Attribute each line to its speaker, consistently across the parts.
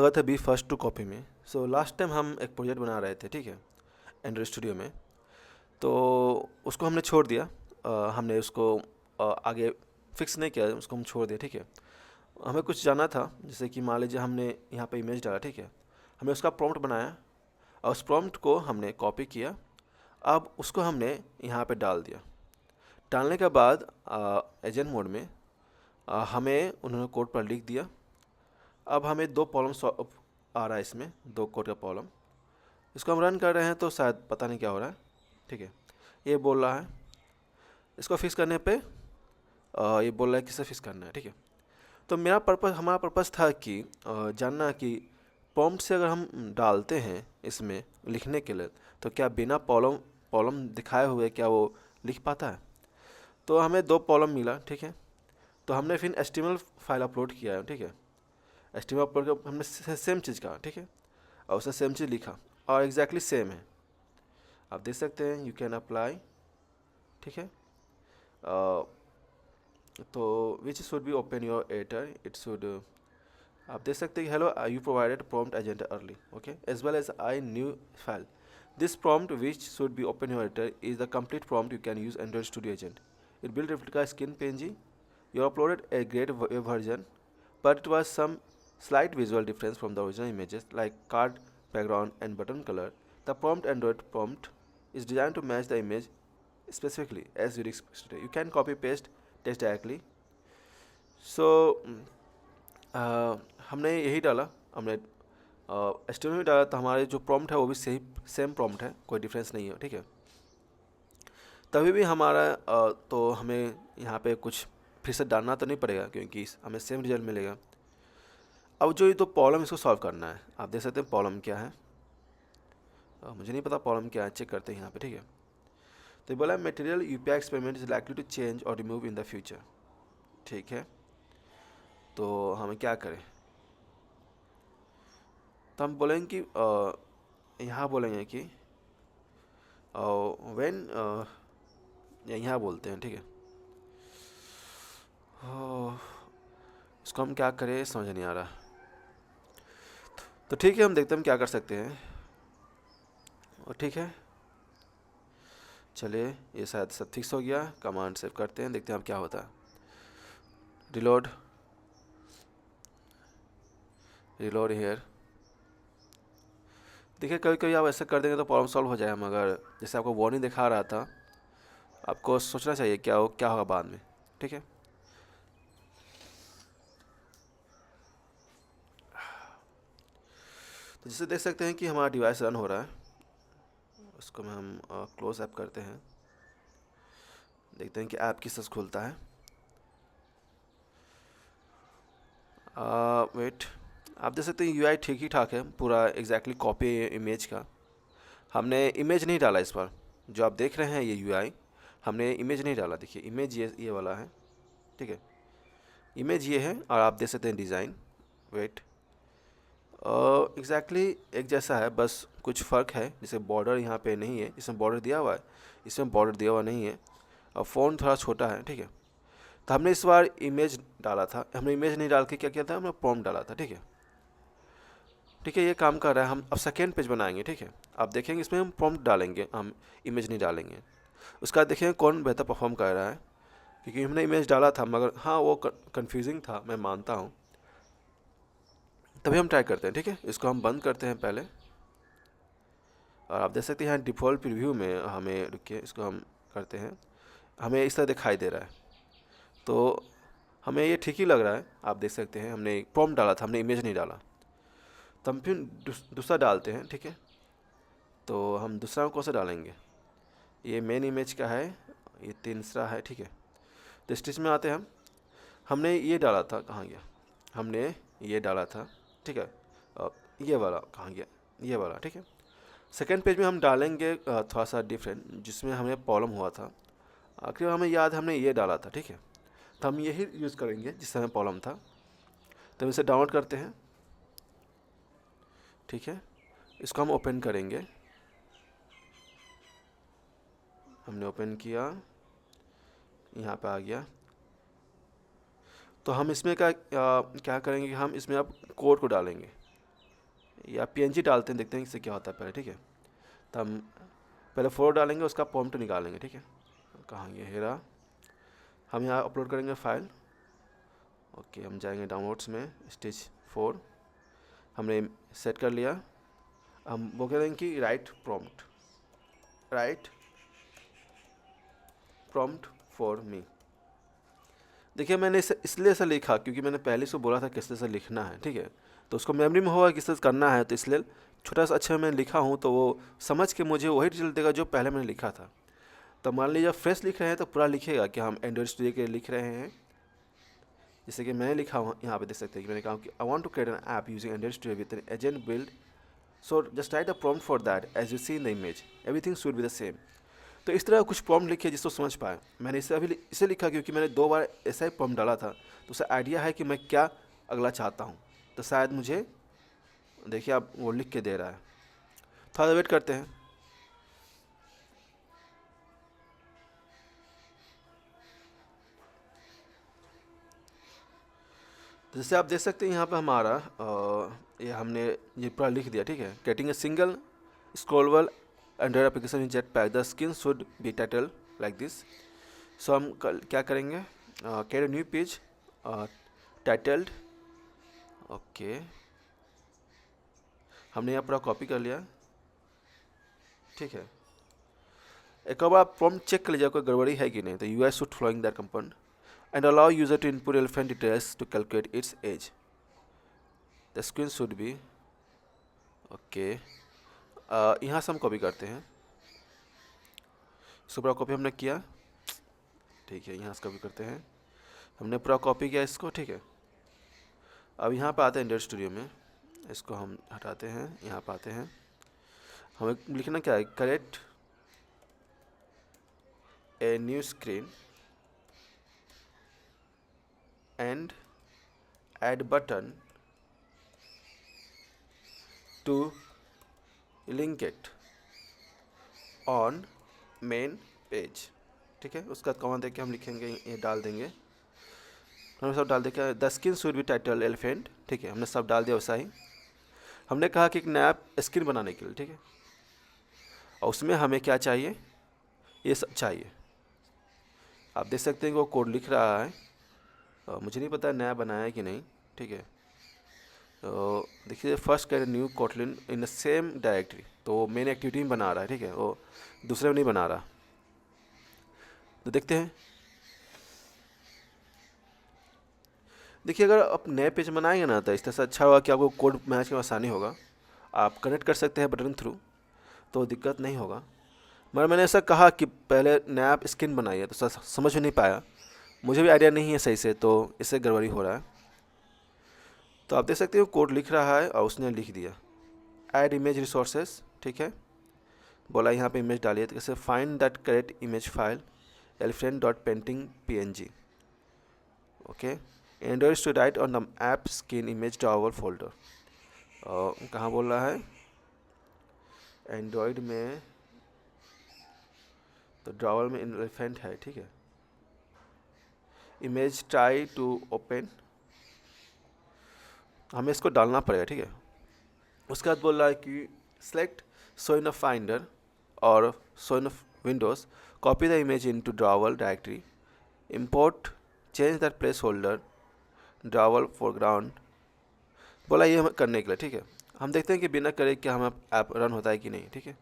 Speaker 1: स्वागत है B first to copy में। सो लास्ट टाइम हम एक प्रोजेक्ट बना रहे थे, ठीक है, एंड्रॉइड स्टूडियो में। तो उसको हमने छोड़ दिया। हमने उसको आगे फिक्स नहीं किया, उसको हम छोड़ दिया, ठीक है। हमें कुछ जानना था, जैसे कि मान लीजिए हमने यहाँ पे इमेज डाला, ठीक है। हमने उसका प्रॉम्प्ट बनाया और उस प्रॉम्प्ट को हमने कॉपी किया। अब उसको हमने यहाँ पे डाल दिया। डालने के बाद एजेंट मोड में हमें उन्होंने कोड पर लिख दिया। अब हमें दो प्रॉब्लम आ रहा है, इसमें दो कोड का प्रॉब्लम। इसको हम रन कर रहे हैं तो शायद पता नहीं क्या हो रहा है, ठीक है। ये बोल रहा है, इसको फिक्स करने पे ये बोल रहा है किसे फिक्स करना है, ठीक है। तो हमारा पर्पस था कि जानना कि प्रॉम्प्ट से अगर हम डालते हैं इसमें लिखने के लिए, तो क्या बिना प्रॉब्लम प्रॉब्लम दिखाए हुए क्या वो लिख पाता है। तो हमें दो प्रॉब्लम मिला, ठीक है। तो हमने फिर HTML फाइल अपलोड किया है, ठीक है। HTML अपलोड किया, हमने सेम चीज़ कहा, ठीक है, और उसने सेम चीज़ लिखा और एग्जैक्टली सेम है। आप देख सकते हैं, यू कैन अप्लाई, ठीक है। तो which should be open your editor, it should, आप देख सकते हैं, hello you provided prompt agent early, okay, as well as I new file. This prompt which should be open your editor is the complete prompt you can use Android Studio Agent. It built replica skin PNG. You uploaded a great web version, but it was some slight visual difference from the original images like card background and button color. The prompt Android prompt is designed to match the image specifically as you requested. You can copy paste text directly. So हमने यही डाला, हमने HTML में डाला, तो हमारे जो prompt है वो भी सेम प्रॉम्प्ट है, कोई डिफरेंस नहीं है, ठीक है। तभी भी हमारा तो हमें यहाँ पे कुछ फिर से डालना तो नहीं पड़ेगा, क्योंकि हमें सेम रिजल्ट मिलेगा। अब जो ये तो प्रॉब्लम, इसको सॉल्व करना है। आप देख सकते हैं प्रॉब्लम क्या है। मुझे नहीं पता प्रॉब्लम क्या है, चेक करते हैं यहाँ पे, ठीक है। तो बोला material UPI experiment is likely to change और रिमूव इन द फ्यूचर, ठीक है। तो हमें क्या करें, तो हम बोलेंगे कि यहाँ बोलेंगे कि व्हेन, यहाँ बोलते हैं, ठीक है। इसको हम क्या करें समझ नहीं आ रहा। तो ठीक है, हम देखते हैं हम क्या कर सकते हैं। और ठीक है, चलिए, ये शायद सब फिक्स हो गया। कमांड सेव करते हैं, देखते हैं अब क्या होता है। Reload, reload here. देखिए, कभी कभी आप ऐसा कर देंगे तो प्रॉब्लम सॉल्व हो जाएगा, मगर जैसे आपको वार्निंग दिखा रहा था, आपको सोचना चाहिए क्या होगा बाद में, ठीक है। तो जैसे देख सकते हैं कि हमारा डिवाइस रन हो रहा है। उसको हम क्लोज ऐप करते हैं, देखते हैं कि ऐप किस तरह से खुलता है। वेट, आप देख सकते हैं UI ठीक ही ठाक है, पूरा एग्जैक्टली कॉपी है इमेज का। हमने इमेज नहीं डाला इस पर, जो आप देख रहे हैं ये UI, हमने इमेज नहीं डाला। देखिए इमेज ये वाला है, ठीक है, इमेज ये है, और आप देख सकते हैं डिज़ाइन। वेट, एग्जैक्टली एक जैसा है, बस कुछ फ़र्क है, जैसे बॉर्डर यहाँ पे नहीं है, इसमें बॉर्डर दिया हुआ है, इसमें बॉर्डर दिया हुआ नहीं है, और फ़ॉन्ट थोड़ा छोटा है, ठीक है। तो हमने इस बार इमेज डाला था, हमने इमेज नहीं डाल के क्या किया था, हमने प्रॉम्प्ट डाला था, ठीक है। ठीक है, ये काम कर रहा है। हम अब सेकेंड पेज बनाएंगे, ठीक है। आप देखेंगे इसमें हम प्रॉम्प्ट डालेंगे, हम इमेज नहीं डालेंगे। उसका देखेंगे कौन बेहतर परफॉर्म कर रहा है, क्योंकि हमने इमेज डाला था, मगर हाँ वो कन्फ्यूजिंग था, मैं मानता हूँ। तभी हम ट्राई करते हैं, ठीक है। इसको हम बंद करते हैं पहले, और आप देख सकते हैं यहाँ डिफ़ॉल्ट प्रीव्यू में हमें, रुकिए, इसको हम करते हैं, हमें इस तरह दिखाई दे रहा है। तो हमें ये ठीक ही लग रहा है। आप देख सकते हैं हमने प्रॉम्प्ट डाला था, हमने इमेज नहीं डाला। तो हम फिर दूसरा डालते हैं, ठीक है। तो हम दूसरा कौन सा डालेंगे, ये मेन इमेज का है, ये तीसरा है, ठीक है। तो स्टिच में आते हैं हम, हमने ये डाला था, कहाँ गया, हमने ये डाला था, ठीक है। ये वाला कहाँ गया, ये वाला, ठीक है। सेकेंड पेज में हम डालेंगे थोड़ा सा डिफरेंट, जिसमें हमें प्रॉब्लम हुआ था। आखिर हमें याद, हमने ये डाला था, ठीक है। तो हम यही यूज़ करेंगे जिससे हमें प्रॉब्लम था। तो हम इसे डाउनलोड करते हैं, ठीक है। इसको हम ओपन करेंगे, हमने ओपन किया, यहाँ पे आ गया। तो हम इसमें क्या करेंगे कि हम इसमें अब कोड को डालेंगे, या PNG डालते हैं, देखते हैं इससे क्या होता है पहले, ठीक है। तो हम पहले फोटो डालेंगे, उसका प्रॉम्प्ट निकालेंगे, ठीक है। कहाँ ये हेरा, हम यहाँ अपलोड करेंगे फाइल। ओके, हम जाएंगे डाउनलोड्स में, स्टेज 4 हमने सेट कर लिया। हम वो कह रहे हैं कि राइट प्रॉम्प्ट फॉर मी। देखिए मैंने इसे इसलिए ऐसा लिखा क्योंकि मैंने पहले से बोला था किस तरह से लिखना है, ठीक है। तो उसको मेमोरी में होगा किस तरह से करना है, तो इसलिए छोटा सा अक्षर में लिखा हूँ तो वो समझ के मुझे वही रिजल्ट देगा जो पहले मैंने लिखा था। तो मान लीजिए फ्रेश लिख रहे हैं तो पूरा लिखेगा कि हम एंड्रॉइड स्टूडियो के लिए लिख रहे हैं। जैसे कि मैंने लिखा हूँ, यहाँ पे देख सकते हैं कि मैंने कहा कि I want to create an app using Android Studio with an agent build, so just write a prompt for that as you see in the image, everything should be the same. तो इस तरह कुछ prompt लिखिए जिसको समझ पाए। मैंने इसे अभी इसे लिखा क्योंकि मैंने 2 बार ऐसा ही प्रॉम्प्ट डाला था, तो उसे आइडिया है कि मैं क्या अगला चाहता हूँ। तो शायद मुझे देखिए आप वो लिख के दे रहा है, थोड़ा वेट करते हैं। तो जैसे आप देख सकते हैं यहाँ पे हमारा ये हमने ये पूरा लिख दिया, ठीक है। Getting a single scrollable Android application in Jetpack, the screen should be title like this. So हम क्या करेंगे, create new page titled, okay. हमने यहाँ पूरा कॉपी कर लिया, ठीक है। एक बार आप प्रॉम्प्ट चेक कर लीजिए कोई गड़बड़ी है कि नहीं। तो UI should following that component and allow user to input elephant details to calculate its age. The screen should be okay. यहाँ से हम कॉपी करते हैं, इसको पूरा कॉपी हमने किया, ठीक है। यहाँ से कॉपी करते हैं, हमने पूरा कॉपी किया इसको, ठीक है। अब यहाँ पे आते हैं एंड्रॉइड स्टूडियो में, इसको हम हटाते हैं, यहाँ पे आते हैं। हमें लिखना क्या है, create a new screen and add button to link it on main page, ठीक है। उसका कमांड देके हम लिखेंगे, ये डाल देंगे, हमने सब डाल दिया। The screen should be title elephant, ठीक है। हमने सब डाल दिया वैसा ही। हमने कहा कि एक नया स्क्रीन बनाने के लिए, ठीक है। और उसमें हमें क्या चाहिए, ये सब चाहिए। आप देख सकते हैं कि वो कोड लिख रहा है, मुझे नहीं पता नया बनाया है कि नहीं, ठीक है। तो देखिए फर्स्ट कह रहे new Kotlin in the same directory, तो मेन एक्टिविटी में बना रहा है, ठीक है, वो दूसरे में नहीं बना रहा। तो देखते हैं, देखिए अगर आप नए पेज बनाएंगे ना तो इस तरह से अच्छा होगा कि आपको कोड मैच करना आसानी होगा। आप कनेक्ट कर सकते हैं बटन थ्रू, तो दिक्कत नहीं होगा। मगर मैंने ऐसा कहा कि पहले नया स्क्रीन बनाइए, तो समझ में नहीं पाया, मुझे भी आइडिया नहीं है सही से, तो इससे गड़बड़ी हो रहा है। तो आप देख सकते हो कोड लिख रहा है और उसने लिख दिया ऐड इमेज रिसोर्सेज, ठीक है। बोला यहाँ पे इमेज डालिए, तो कैसे find that correct image file elephant.painting.png, okay. Android to write on the app screen image drawer folder. कहाँ बोल रहा है, एंड्रॉइड में तो ड्रॉवर में एलिफेंट है, ठीक है। इमेज ट्राई टू ओपन, हमें इसको डालना पड़ेगा, ठीक है। उसके बाद बोल रहा है कि select show in a Finder और show in Windows, copy the image into drawer directory, import change that placeholder drawer foreground. बोला ये हमें करने के लिए, ठीक है। हम देखते हैं कि बिना करे क्या हमें ऐप रन होता है कि नहीं, ठीक है।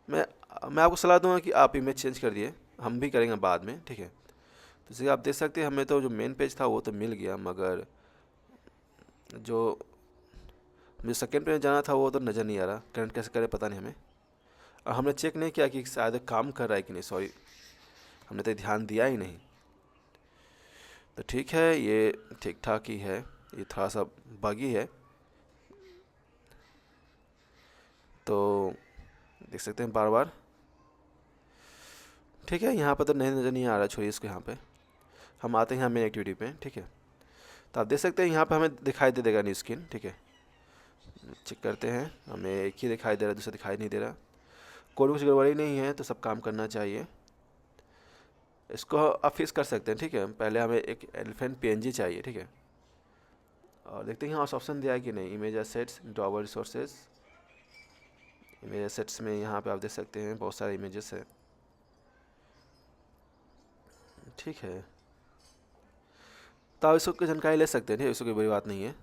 Speaker 1: मैं आपको सलाह दूंगा कि आप इमेज चेंज कर दिए, हम भी करेंगे बाद में, ठीक है। तो जैसे आप देख सकते हैं हमें तो जो मेन पेज था वो तो मिल गया, मगर जो मुझे सेकेंड पेज जाना था वो तो नज़र नहीं आ रहा, कनेक्ट कैसे करें पता नहीं हमें। और हमने चेक नहीं किया कि शायद काम कर रहा है कि नहीं, सॉरी हमने तो ध्यान दिया ही नहीं। तो ठीक है, ये ठीक ठाक ही है, ये थोड़ा सा बगी है, तो देख सकते हैं बार बार, ठीक है। यहाँ पर तो नहीं नज़र नहीं आ रहा, छोड़िए इसको। यहाँ पे हम आते हैं यहाँ मेन एक्टिविटी पे, ठीक है। तो आप देख सकते हैं यहाँ पे हमें दिखाई दे देगा न्यू स्क्रीन, ठीक है। चेक करते हैं, हमें एक ही दिखाई दे रहा है, दूसरा दिखाई नहीं दे रहा। कोई कुछ गड़बड़ी नहीं है, तो सब काम करना चाहिए। इसको आप फिक्स कर सकते हैं, ठीक है। पहले हमें एक एलिफेंट PNG चाहिए, ठीक है। और देखते हैं यहाँ ऑप्शन दिया है कि नहीं, image assets, drawer resources. Image assets में यहाँ पे आप देख सकते हैं बहुत सारे इमेजेस है, ठीक है। तो आप इसको की जानकारी ले सकते हैं, ठीक है, इसको कोई बड़ी बात नहीं है।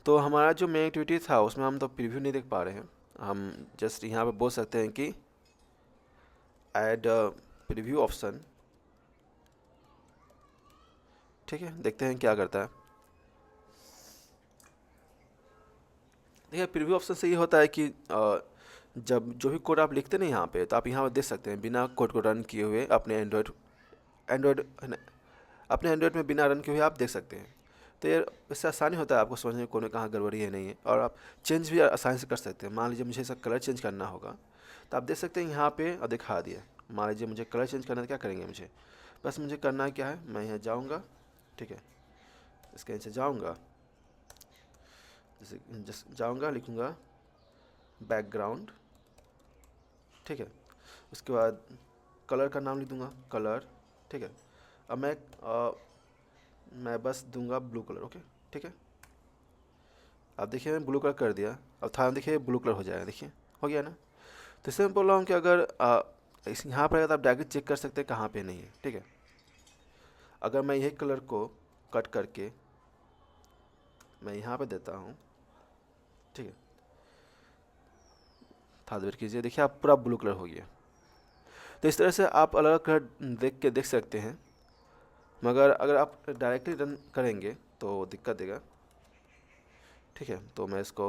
Speaker 1: तो हमारा जो मेन एक्टिविटी था उसमें हम तो प्रीव्यू नहीं देख पा रहे हैं, हम जस्ट यहाँ पे बोल सकते हैं कि ऐड प्रीव्यू ऑप्शन, ठीक है। देखते हैं क्या करता है। देखिए प्रीव्यू ऑप्शन से ये होता है कि जब जो भी कोड आप लिखते हैं ना यहाँ पे, तो आप यहाँ पर देख सकते हैं बिना कोड को रन किए हुए अपने एंड्रॉयड अपने एंड्रॉयड में बिना रन किए हुए आप देख सकते हैं। तो ये इससे आसानी होता है आपको समझने में कौन कहाँ गड़बड़ी है नहीं है, और आप चेंज भी आसानी से कर सकते हैं। मान लीजिए मुझे इसका कलर चेंज करना होगा, तो आप देख सकते हैं यहाँ पे दिखा दिया। मान लीजिए मुझे कलर चेंज करना है, तो क्या करेंगे, बस मुझे करना है क्या है, मैं यहाँ जाऊँगा, ठीक है, इसके नीचे जाऊँगा, जैसे जाऊँगा, लिखूँगा बैकग्राउंड, ठीक है। उसके बाद कलर का नाम लिख दूँगा कलर, ठीक है। अब मैं बस दूंगा ब्लू कलर, ओके, ठीक है। अब देखिए मैं ब्लू कलर कर दिया, अब था देखिए ब्लू कलर हो जाएगा, देखिए हो गया ना। तो इससे मैं बोल रहा हूँ कि अगर इस यहाँ पर तो आप डायरेक्ट चेक कर सकते हैं कहाँ पे नहीं है, ठीक है। अगर मैं यही कलर को कट करके मैं यहाँ पे देता हूँ, ठीक है, था वेट कीजिए, देखिए आप पूरा ब्लू कलर हो गया। तो इस तरह से आप अलग अलग कलर देख सकते हैं, मगर अगर आप डायरेक्टली रन करेंगे तो दिक्कत देगा, ठीक है। तो मैं इसको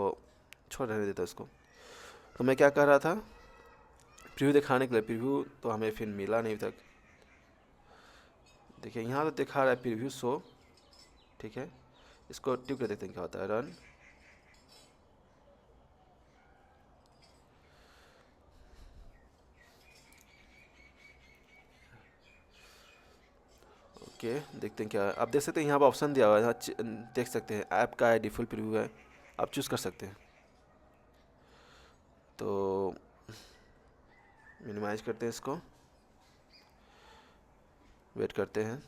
Speaker 1: छोड़ रहने देता इसको। तो मैं क्या कर रहा था, प्रीव्यू दिखाने के लिए, प्रीव्यू तो हमें फिर मिला नहीं तक। देखिए यहाँ तो दिखा रहा है प्रीव्यू शो, ठीक है। इसको ट्यूब कर देखते हैं क्या होता है, रन, ओके। देखते हैं क्या है। आप देख सकते हैं यहाँ पर ऑप्शन दिया हुआ है, यहाँ देख सकते हैं ऐप का है, डिफ़ॉल्ट प्रीव्यू है, आप चूज़ कर सकते हैं। तो मिनिमाइज करते हैं इसको, वेट करते हैं।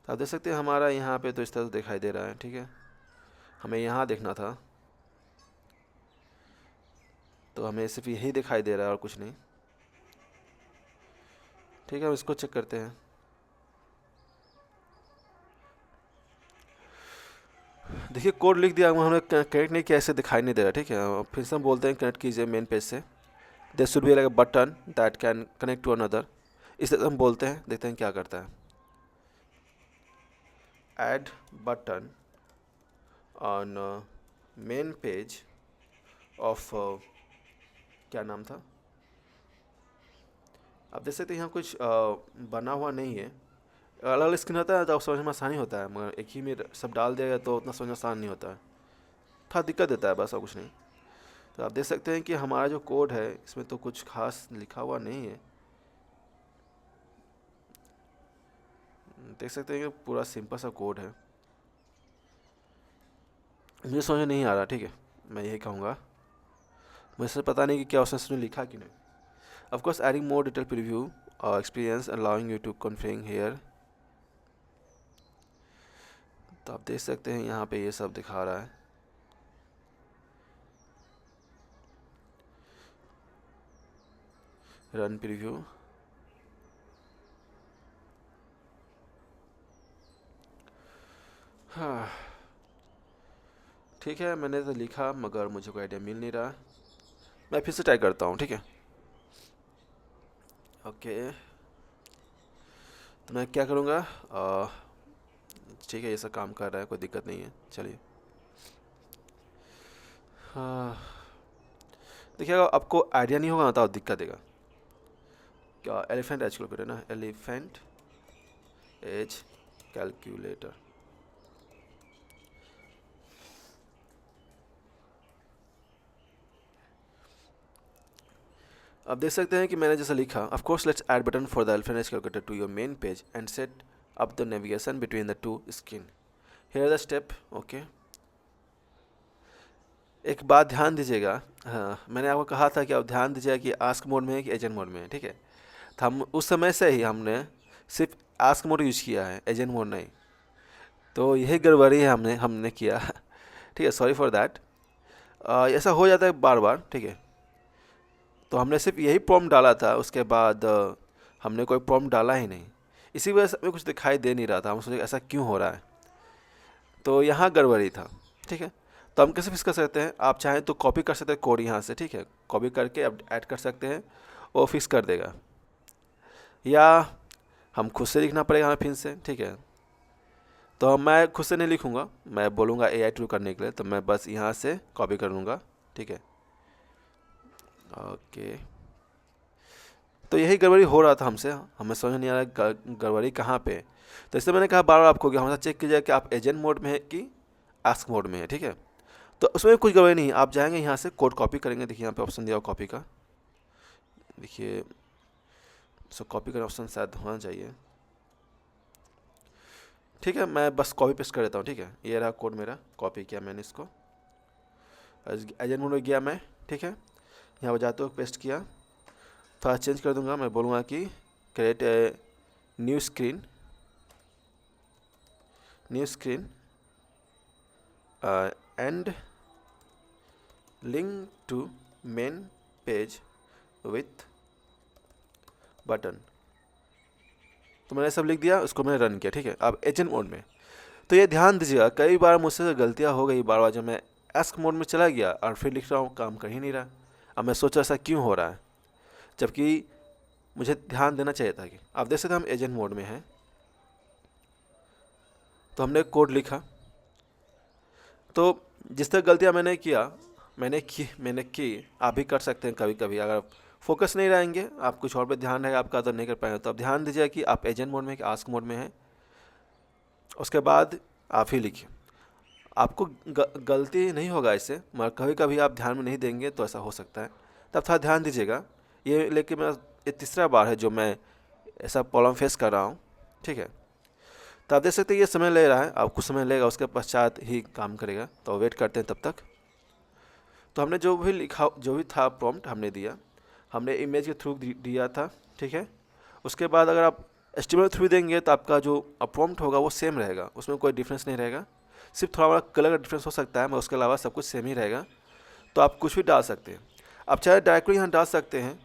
Speaker 1: तो आप देख सकते हैं हमारा यहाँ पे तो इस तरह से दिखाई दे रहा है, ठीक है। हमें यहाँ देखना था, तो हमें सिर्फ यही दिखाई दे रहा है और कुछ नहीं, ठीक है। हम इसको चेक करते हैं। देखिए कोड लिख दिया, हमने कनेक्ट नहीं किया, ऐसे दिखाई नहीं दे रहा, ठीक है। फिर से हम बोलते हैं कनेक्ट कीजिए मेन पेज से, there should be like a button that can connect to another, इस तरह हम बोलते हैं। देखते हैं क्या करता है, add button on main page of, क्या नाम था, आप देख सकते हैं यहाँ कुछ बना हुआ नहीं है, अलग अलग स्क्रीन होता है तो समझ में आसानी होता है, मगर एक ही में सब डाल दिया गया तो उतना समझ आसान नहीं होता है, थोड़ा दिक्कत देता है, बस और कुछ नहीं। तो आप देख सकते हैं कि हमारा जो कोड है इसमें तो कुछ खास लिखा हुआ नहीं है, देख सकते हैं कि पूरा सिंपल सा कोड है, मुझे समझ में नहीं आ रहा, ठीक है। मैं यही कहूँगा, मुझे पता नहीं कि क्या उसने लिखा कि नहीं। Of course adding more detail preview experience allowing you to configure here, तो आप देख सकते हैं यहाँ पे ये सब दिखा रहा है। रन प्रीव्यू, हाँ ठीक है, मैंने तो लिखा मगर मुझे कोई आइडिया मिल नहीं रहा, मैं फिर से ट्राई करता हूँ, ठीक है। ओके, तो मैं क्या करूँगा, ठीक है, ये सब काम कर रहा है, कोई दिक्कत नहीं है, चलिए। हाँ देखिए, अगर आपको आइडिया नहीं होगा ना तो दिक्कत देगा। क्या एलिफेंट एज कैलकुलेटर ना, एलिफेंट एज कैलकुलेटर, आप देख सकते हैं कि मैंने जैसा लिखा, of course let's add button for the elephant age calculator to your main page and set up the navigation between the two screen, here the step, okay. एक बात ध्यान दीजिएगा, हाँ मैंने आपको कहा था कि आप ध्यान दीजिएगा कि आस्क मोड में है कि एजेंट मोड में है, ठीक है। तो हम उस समय से ही हमने सिर्फ आस्क मोड यूज किया है, एजेंट मोड नहीं। तो यही गड़बड़ी है हमने हमने किया। ठीक है, सॉरी फॉर दैट। ऐसा हो जाता है बार बार, ठीक है। तो हमने सिर्फ यही प्रॉम्प्ट डाला था, उसके बाद हमने कोई प्रॉम्प्ट डाला ही नहीं। इसी वजह से हमें कुछ दिखाई दे नहीं रहा था, हम सोचे ऐसा क्यों हो रहा है। तो यहाँ गड़बड़ी था, ठीक है। तो हम कैसे फिक्स कर सकते हैं, आप चाहें तो कॉपी कर सकते हैं कोड यहाँ से, ठीक है। कॉपी करके अब ऐड कर सकते हैं, वो फिक्स कर देगा। या हम खुद से लिखना पड़ेगा हमें फिर से, ठीक है। तो मैं खुद से नहीं लिखूँगा, मैं बोलूँगा AI टूल करने के लिए, तो मैं बस यहाँ से कॉपी कर लूँगा, ठीक है। ओके, तो यही गड़बड़ी हो रहा था हमसे, हमें समझ नहीं आ रहा गड़बड़ी कहाँ पे है। तो इसलिए मैंने कहा बार बार आपको कि हमेशा चेक कीजिए कि आप एजेंट मोड में है कि आस्क मोड में है, ठीक है। तो उसमें कुछ गड़बड़ी नहीं है, आप जाएंगे यहाँ से कोड कॉपी करेंगे, देखिए यहाँ पे ऑप्शन दिया हुआ कॉपी का, देखिए सो कॉपी का ऑप्शन शायद होना चाहिए, ठीक है। मैं बस कॉपी पेस्ट कर देता हूँ, ठीक है। ये रहा कोड मेरा, कॉपी किया मैंने इसको, एजेंट मोड में गया मैं, ठीक है। यहाँ पर जाते हुए पेस्ट किया, थोड़ा चेंज कर दूंगा, मैं बोलूँगा कि create a new screen and link to main page with button. तो मैंने सब लिख दिया, उसको मैंने रन किया, ठीक है। अब एजेंट मोड में, तो ये ध्यान दीजिएगा, कई बार मुझसे गलतियाँ हो गई, बार बार जब मैं आस्क मोड में चला गया और फिर लिख रहा हूँ, काम कर ही नहीं रहा। अब मैं सोचा ऐसा क्यों हो रहा है, जबकि मुझे ध्यान देना चाहिए था। कि आप देख सकते हैं हम एजेंट मोड में हैं, तो हमने कोड लिखा। तो जिस तरह गलतियाँ मैंने की, आप भी कर सकते हैं कभी कभी। अगर फोकस नहीं रहेंगे, आप कुछ और पे ध्यान रहेगा आपका, तो नहीं कर पाएंगे। तो आप ध्यान दीजिए कि आप एजेंट मोड में कि आस्क मोड में हैं, उसके बाद आप ही लिखिए। आपको गलती नहीं होगा इससे, मगर कभी कभी आप ध्यान में नहीं देंगे तो ऐसा हो सकता है, तब थोड़ा ध्यान दीजिएगा। ये लेकिन मेरा ये तीसरा बार है जो मैं ऐसा प्रॉब्लम फेस कर रहा हूँ, ठीक है। तो आप देख सकते हैं ये समय ले रहा है, आप कुछ समय लेगा, उसके पश्चात ही काम करेगा। तो वेट करते हैं तब तक। तो हमने जो भी लिखा, जो भी था प्रॉम्प्ट हमने दिया, हमने इमेज के थ्रू दिया था, ठीक है। उसके बाद अगर आप HTML थ्रू देंगे तो आपका जो प्रॉम्प्ट होगा वो सेम रहेगा, उसमें कोई डिफरेंस नहीं रहेगा। सिर्फ थोड़ा बड़ा कलर का डिफरेंस हो सकता है, मगर उसके अलावा सब कुछ सेम ही रहेगा। तो आप कुछ भी डाल सकते हैं, आप चाहे डायरेक्टली यहाँ डाल सकते हैं,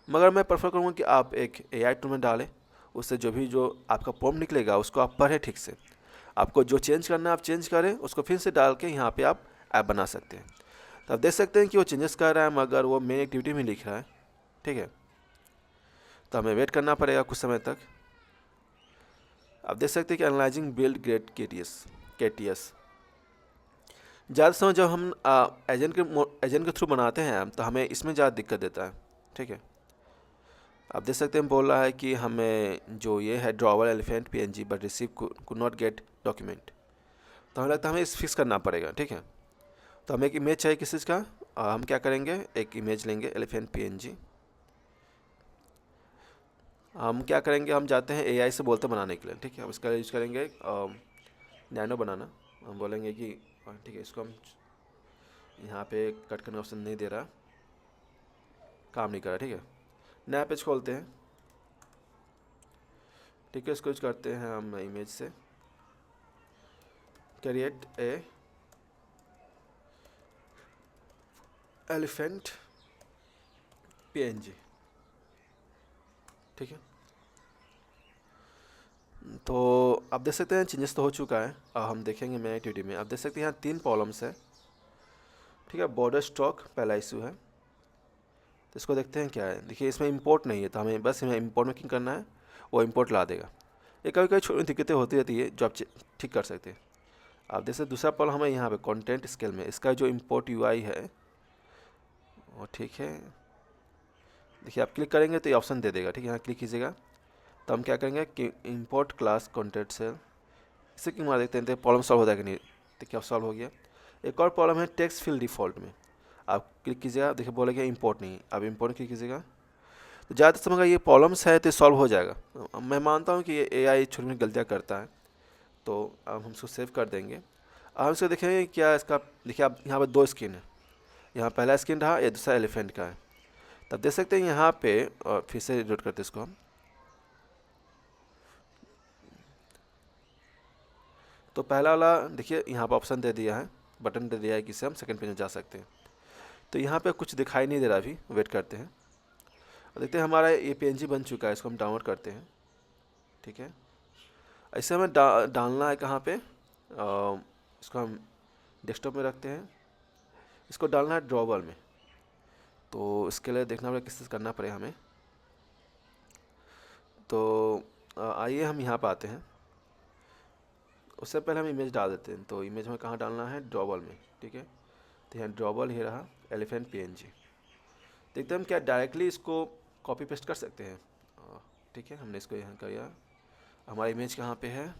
Speaker 1: मगर मैं प्रेफर करूँगा कि आप एक AI टूल में डालें। उससे जो आपका प्रॉम्प्ट निकलेगा उसको आप पढ़ें ठीक से। आपको जो चेंज करना है आप चेंज करें, उसको फिर से डाल के यहाँ पे आप ऐप बना सकते हैं। तो आप देख सकते हैं कि वो चेंजेस कर रहा है, मगर वो मेन एक्टिविटी में लिख रहा है, ठीक है। तो हमें वेट करना पड़ेगा कुछ समय तक। आप देख सकते हैं कि एनालाइजिंग बिल्ड ग्रेड KTS ज़्यादा समय जब हम एजेंट के थ्रू बनाते हैं तो हमें इसमें ज़्यादा दिक्कत देता है, ठीक है। आप देख सकते हैं बोल रहा है कि हमें जो ये है drawer elephant PNG but receive could not gate document. तो हमें लगता है हमें इस फिक्स करना पड़ेगा, ठीक है। तो हमें एक इमेज चाहिए किस चीज़ का, हम क्या करेंगे, एक इमेज लेंगे एलिफेंट PNG। हम क्या करेंगे, हम जाते हैं AI से बोलते बनाने के लिए, ठीक है। हम इसका यूज़ करेंगे नैनो बनाना। हम बोलेंगे कि ठीक है, इसको हम यहाँ पे कट करने ऑप्शन नहीं दे रहा, काम नहीं कर रहा, ठीक है। नया पेज खोलते हैं, ठीक है। इसको यूज करते हैं हम इमेज से, क्रिएट ए एलिफेंट PNG, ठीक है। तो आप देख सकते हैं चेंजेस तो हो चुका है। अब हम देखेंगे मेन एक्टिविटी में, आप देख सकते हैं यहाँ 3 प्रॉब्लम्स है, ठीक है। बॉर्डर स्ट्रोक पहला इशू है, तो इसको देखते हैं क्या है। देखिए इसमें इंपोर्ट नहीं है, तो हमें बस हमें इंपोर्ट में क्लिक करना है, वो इंपोर्ट ला देगा। ये कभी कभी छोटी दिक्कतें होती रहती है जो आप ठीक कर सकते हैं। आप जैसे दूसरा प्रॉब्लम हमें यहाँ पे कंटेंट स्केल में, इसका जो इंपोर्ट UI है वो ठीक है। देखिए आप क्लिक करेंगे तो ये ऑप्शन दे देगा, ठीक है। यहाँ क्लिक कीजिएगा, तो हम क्या करेंगे कि इंपोर्ट क्लास कंटेंट सेल, इसे क्यों मार देखते हैं तो प्रॉब्लम सॉल्व हो जाएगा। नहीं तो क्या सॉल्व हो गया। एक और प्रॉब्लम है टेक्स्ट फील्ड डिफ़ॉल्ट में, आप क्लिक कीजिएगा, देखिए बोलेगा इंपोर्ट नहीं, अब इंपोर्ट क्लिक कीजिएगा। तो ज़्यादा समय का ये प्रॉब्लम्स है तो सॉल्व हो जाएगा। मैं मानता हूँ कि ये AI छोटी मोटी गलतियाँ करता है, तो अब हम इसको सेव कर देंगे। अब हम इसको देखेंगे क्या इसका, देखिए आप यहाँ पर 2 स्क्रीन है, यहाँ पहला स्क्रीन रहा, ये दूसरा एलिफेंट का है। तब देख सकते हैं यहाँ पे, और फिर से रिलोड करते हैं इसको हम। तो पहला वाला देखिए यहाँ पर ऑप्शन दे दिया है, बटन दे दिया है कि इससे हम सेकंड पेज में जा सकते हैं। तो यहाँ पे कुछ दिखाई नहीं दे रहा, अभी वेट करते हैं और देखते हैं। हमारा ये PNG बन चुका है, इसको हम डाउनलोड करते हैं। ठीक है, ऐसे हमें डालना है कहाँ पे, इसको हम डेस्कटॉप में रखते हैं, इसको डालना है ड्रॉवर में। तो इसके लिए देखना पड़ेगा किस करना पड़ेगा हमें। तो आइए हम यहाँ पर आते हैं। उससे पहले हम इमेज डाल देते हैं। तो इमेज में कहाँ डालना है, ड्रॉवर में। ठीक है, तो यहाँ ड्रॉवर ही रहा एलिफेंट PNG। देखते हैं हम क्या डायरेक्टली इसको कॉपी पेस्ट कर सकते हैं। ठीक है, हमने इसको यहाँ किया। हमारा इमेज कहाँ पे है,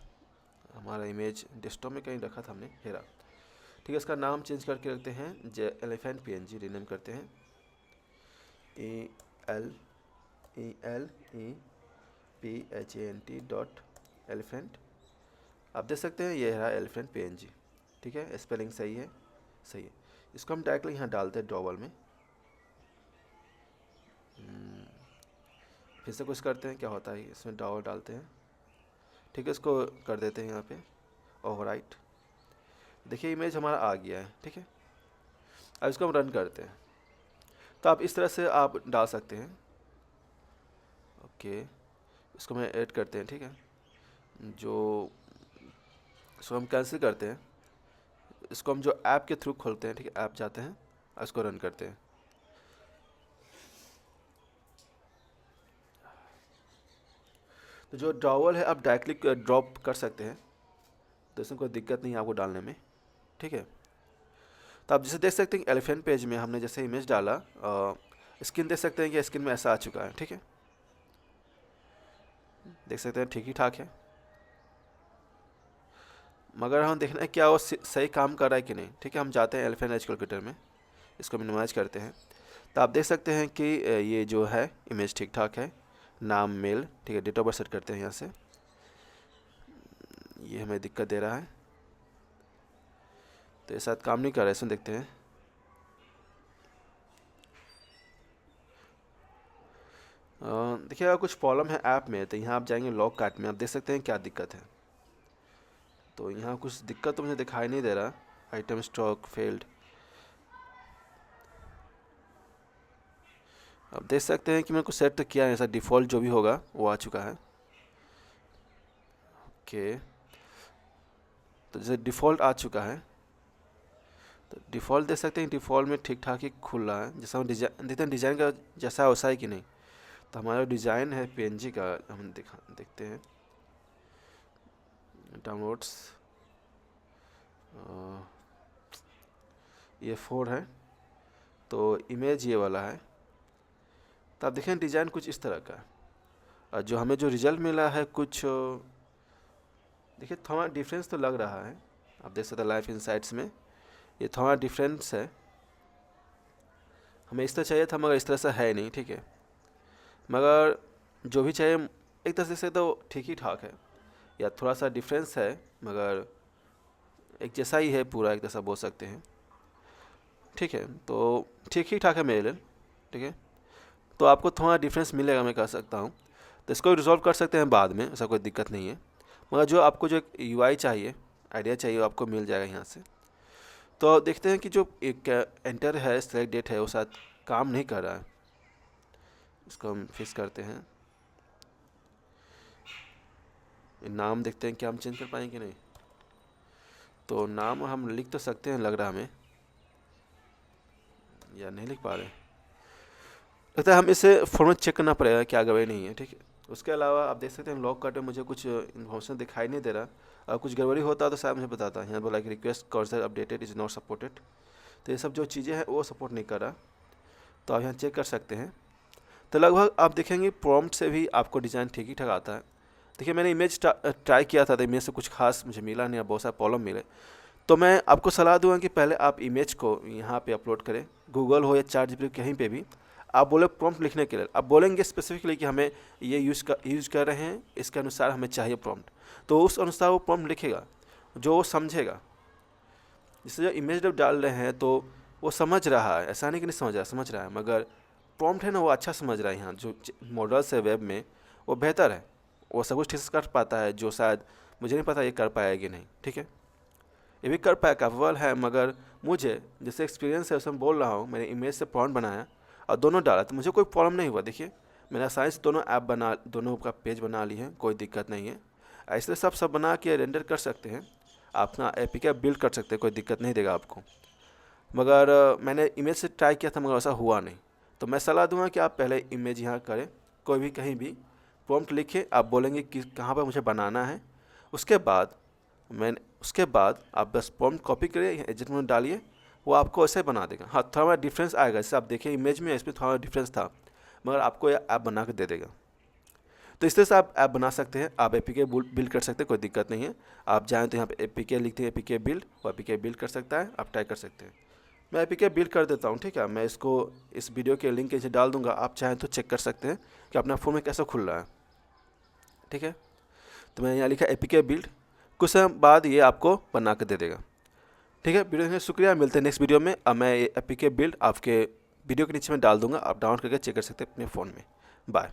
Speaker 1: हमारा इमेज डेस्कटॉप में कहीं रखा था हमने, हेरा। ठीक है, इसका नाम चेंज करके रखते हैं एलिफेंट PNG, रीनेम करते हैं ELEPHANT. आप देख सकते हैं ये रहा एलिफेंट PNG। ठीक है, स्पेलिंग सही है, सही है। इसको हम डायरेक्टली यहाँ डालते हैं ड्रॉवर में। फिर से कुछ करते हैं क्या होता है, इसमें ड्रॉवर डालते हैं। ठीक है, इसको कर देते हैं यहाँ पे ओवरराइट। देखिए इमेज हमारा आ गया है। ठीक है, अब इसको हम रन करते हैं। तो आप इस तरह से आप डाल सकते हैं। ओके, इसको मैं ऐड करते हैं। ठीक है, जो इसको हम कैंसिल करते हैं, इसको हम जो ऐप के थ्रू खोलते हैं। ठीक है, ऐप जाते हैं और इसको रन करते हैं। तो जो ड्रॉवर है आप डायरेक्टली ड्रॉप कर सकते हैं, तो इसमें कोई दिक्कत नहीं है आपको डालने में। ठीक है, तो आप जैसे देख सकते हैं एलिफेंट पेज में हमने जैसे इमेज डाला, स्क्रीन देख सकते हैं कि स्क्रीन में ऐसा आ चुका है। ठीक है, देख सकते हैं ठीक ही ठाक है, मगर हम देखना है क्या वो सही काम कर रहा है कि नहीं। ठीक है, हम जाते हैं एलिफेंट एज कैलकुलेटर में, इसको मिनिमाइज करते हैं। तो आप देख सकते हैं कि ये जो है इमेज ठीक ठाक है, नाम मेल। ठीक है, डेट ऑफ बर्थ सेट करते हैं यहाँ से। ये हमें दिक्कत दे रहा है, तो ये साथ काम नहीं कर रहा है, इसमें देखते हैं। देखिए अगर कुछ प्रॉब्लम है ऐप में, तो यहाँ आप जाएंगे लॉग कार्ट में, आप देख सकते हैं क्या दिक्कत है। तो यहाँ कुछ दिक्कत तो मुझे दिखाई नहीं दे रहा, आइटम स्टॉक फेल्ड। आप देख सकते हैं कि मैंने कुछ सेट तो किया है, ऐसा डिफ़ॉल्ट जो भी होगा वो आ चुका है। ओके, तो जैसे डिफ़ॉल्ट आ चुका है, तो डिफ़ॉल्ट देख सकते हैं, डिफ़ॉल्ट में ठीक ठाक ही खुल रहा है। जैसा हम डिज़ाइन देखते हैं, डिज़ाइन का जैसा वैसा है कि नहीं। तो हमारा डिज़ाइन है PNG का, हम देखते हैं डाउनलोड्स, ये 4 है, तो इमेज ये वाला है। तो आप देखें डिज़ाइन कुछ इस तरह का है, और जो हमें जो रिजल्ट मिला है कुछ देखिए थोड़ा डिफरेंस तो लग रहा है। आप देख सकते हैं लाइफ इनसाइट्स में ये थोड़ा डिफरेंस है। हमें इस तरह चाहिए था, मगर इस तरह से है नहीं। ठीक है, मगर जो भी चाहिए एक तरह से तो ठीक ही ठाक है, या थोड़ा सा डिफरेंस है, मगर एक जैसा ही है पूरा, एक जैसा बोल सकते हैं। ठीक है, तो ठीक ही ठाक है मेरे लिए। ठीक है, तो आपको थोड़ा डिफरेंस मिलेगा, मैं कह सकता हूँ। तो इसको रिजॉल्व कर सकते हैं बाद में, ऐसा कोई दिक्कत नहीं है। मगर जो आपको जो UI चाहिए, आइडिया चाहिए, वो आपको मिल जाएगा यहाँ से। तो देखते हैं कि जो एक एंटर है, सेलेक्ट डेट है, वो शायद काम नहीं कर रहा है। इसको हम फिक्स करते हैं। नाम देखते हैं क्या हम चेंज कर पाएंगे कि नहीं। तो नाम हम लिख तो सकते हैं, लग रहा हमें, या नहीं लिख पा रहे। लगता है हम इसे फॉर्मेट चेक करना पड़ेगा क्या गड़बड़ी नहीं है। ठीक है, उसके अलावा आप देख सकते हैं लॉग कार्ट में मुझे कुछ इन्फॉर्मेशन दिखाई नहीं दे रहा। अगर कुछ गड़बड़ी होता तो शायद मुझे बताता। यहाँ बोला कि request cursor updated is not supported. तो ये सब जो चीज़ें हैं वो सपोर्ट नहीं कर रहा, तो आप यहाँ चेक कर सकते हैं। तो लगभग आप देखेंगे प्रॉम्प्ट से भी आपको डिज़ाइन ठीक ही ठाक आता है। देखिए मैंने इमेज ट्राई किया था, तो इमेज से कुछ खास मुझे मिला नहीं, बहुत सारे प्रॉब्लम मिले। तो मैं आपको सलाह दूँगा कि पहले आप इमेज को यहाँ पे अपलोड करें, गूगल हो या ChatGPT कहीं पे भी। आप बोले प्रॉम्प्ट लिखने के लिए, आप बोलेंगे स्पेसिफिकली कि हमें ये यूज़ कर रहे हैं, इसके अनुसार हमें चाहिए प्रॉम्प्ट, तो उस अनुसार वो प्रॉम्प्ट लिखेगा जो वो समझेगा। जैसे जो इमेज जब डाल रहे हैं तो वो समझ रहा है, ऐसा नहीं कि नहीं समझ रहा, समझ रहा है, मगर प्रॉम्प्ट है ना वो अच्छा समझ रहा है। यहाँ जो मॉडल्स है वेब में वो बेहतर है, वो सब कुछ ठीक से कर पाता है, जो शायद मुझे नहीं पता ये कर पाएगा कि नहीं, ठीक है। ये भी कर पाया, कैपेबल है, मगर मुझे जैसे एक्सपीरियंस है उसमें बोल रहा हूँ, मैंने इमेज से प्रॉम्प्ट बनाया और दोनों डाला तो मुझे कोई प्रॉब्लम नहीं हुआ। देखिए मैंने आसानी से दोनों ऐप बना, दोनों का पेज बना ली है, कोई दिक्कत नहीं है। ऐसे सब बना के रेंडर कर सकते हैं, आप अपना एपीके बिल्ड कर सकते हैं, कोई दिक्कत नहीं देगा आपको। मगर मैंने इमेज से ट्राई किया था मगर ऐसा हुआ नहीं। तो मैं सलाह दूंगा कि आप पहले इमेज यहाँ करें, कोई भी कहीं भी प्रॉम्प्ट लिखे, आप बोलेंगे कि कहाँ पर मुझे बनाना है, उसके बाद आप बस प्रॉम्प्ट कॉपी करिए, एडिट में डालिए, वो आपको ऐसे बना देगा। हाँ थोड़ा डिफरेंस आएगा, जैसे आप देखिए इमेज में इसमें थोड़ा डिफरेंस था, मगर आपको ये ऐप बना के दे देगा। तो इस तरह से आप ऐप बना सकते हैं, आप एपीके बिल्ड कर सकते हैं, कोई दिक्कत नहीं है। आप चाहें तो यहाँ पे एपीके लिखते हैं, एपीके बिल्ड, वो एपीके बिल्ड कर सकता है, आप ट्राई कर सकते हैं। मैं एपीके बिल्ड कर देता हूँ, ठीक है। मैं इसको इस वीडियो के लिंक नीचे डाल दूंगा, आप चाहें तो चेक कर सकते हैं कि अपना फ़ोन में कैसा खुल रहा है, ठीक है। तो मैंने यहाँ लिखा एपीके बिल्ड, कुछ समय बाद ये आपको बना के दे देगा, ठीक है। वीडियो देखने शुक्रिया, मिलते हैं नेक्स्ट वीडियो में। अब मैं ये एपीके बिल्ड आपके वीडियो के नीचे में डाल दूंगा, आप डाउनलोड करके चेक कर सकते हैं अपने फ़ोन में। बाय।